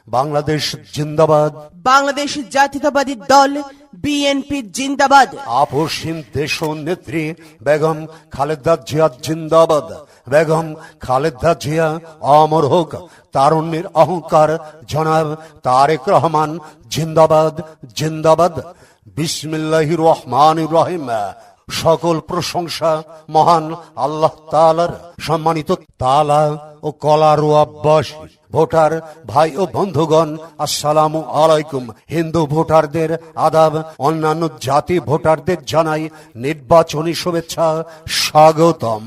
বাংলাদেশ জিন্দাবাদ। বাংলাদেশ জাতীয়তাবাদী দল বিএনপি জিন্দাবাদ। আপসহীন দেশ নেত্রী বেগম খালেদা জিয়া জিন্দাবাদ। বেগম খালেদা জিয়া অমর হোক। তারুণ্যের অহংকার জনাব তারেক রহমান জিন্দাবাদ জিন্দাবাদ। বিসমিল্লাহির রহমানির রহিম। সকল প্রশংসা মহান আল্লাহ তাআলার। সম্মানিত তালা ও কলারুয়াবাসী ভোটার ভাই ও বন্ধুগণ, আসসালামু আলাইকুম। হিন্দু ভোটারদের আদাব, অন্যান্য জাতি ভোটারদের জানাই নির্বাচনী শুভেচ্ছা, স্বাগতম।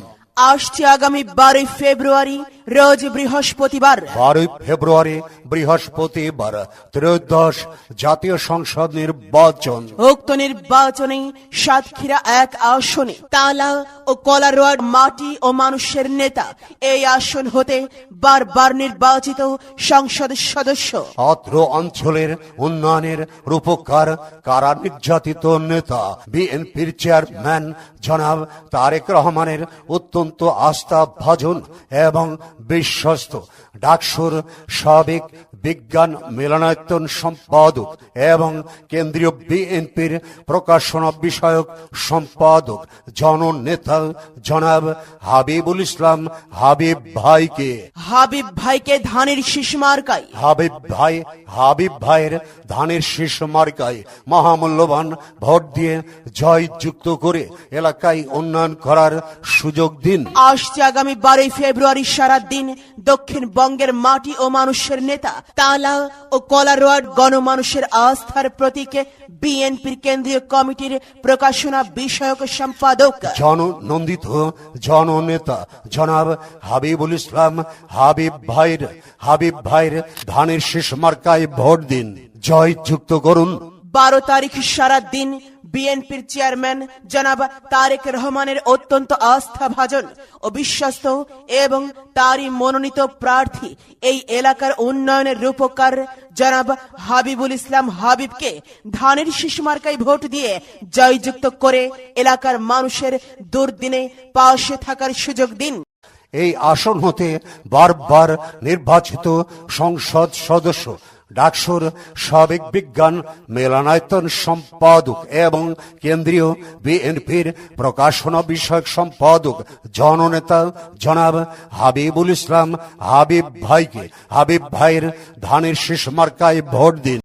আসছে আগামী 12 ফেব্রুয়ারি রোজ বৃহস্পতিবার। 12 ফেব্রুয়ারি বৃহস্পতিবার ত্রয়োদশ জাতীয় সংসদ নির্বাচন। উক্ত নির্বাচনে সাতক্ষীরা 1 আসনে তালা ও কলারোয়ার মাটি ও মানুষের নেতা এই আসন হতে বারবার নির্বাচিত সংসদ সদস্য। অত্র অঞ্চলের উন্নয়নের রূপকার কারা নির্যাতিত নেতা বিএনপির চেয়ারম্যান জনাব তারেক রহমানের অত্যন্ত আস্থাভাজন এবং বিশ্বস্ত ডাকসুর সাবেক বিজ্ঞান মিলনায়তন সম্পাদক এবং কেন্দ্রীয় বিএনপির প্রকাশনা বিষয়ক সম্পাদক জননেতা জনাব হাবিবুল ইসলাম হাবিব ভাইকে ধানের শীষ মার্কায় হাবিব ভাইয়ের ধানের শীষ মার্কায় মহামূল্যবান ভোট দিয়ে জয়যুক্ত করে এলাকায় উন্নয়ন করার সুযোগ দিন। আসছে আগামী 12 ফেব্রুয়ারি সারা দিন দক্ষিণবঙ্গের মাটি ও মানুষের নেতা তালা ও কলারোয়ার গণমানুষের আস্থার প্রতীকে বিএনপির কেন্দ্রীয় কমিটির প্রকাশনা বিষয়ক সম্পাদক জননন্দিত জননেতা জনাব হাবিবুল ইসলাম হাবিব ভাইয়ের ধানের শীষ মার্কায় ভোট দিন, জয়যুক্ত করুন। 12 তারিখ সারা দিন বিএনপির চেয়ারম্যান জনাব তারেক রহমানের অত্যন্ত আস্থাভাজন ও বিশ্বস্ত এবং তারই মনোনীত প্রার্থী এই এলাকার উন্নয়নের রূপকার জনাব হাবিবুল ইসলাম হাবিবকে ধানের শীষ মার্কায় ভোট দিয়ে জয়যুক্ত করে এলাকার মানুষের দুর্দিনে পাশে থাকার সুযোগ দিন। এই আসন হতে বারবার নির্বাচিত সংসদ সদস্য ডাকসুর সাবেক বিজ্ঞান মেলানায়তন সম্পাদক এবং কেন্দ্রীয় বিএনপির প্রকাশনা বিষয়ক সম্পাদক জননেতা জনাব হাবিবুল ইসলাম হাবিব ভাইয়ের ধানের শীষ মার্কায় ভোট দিন।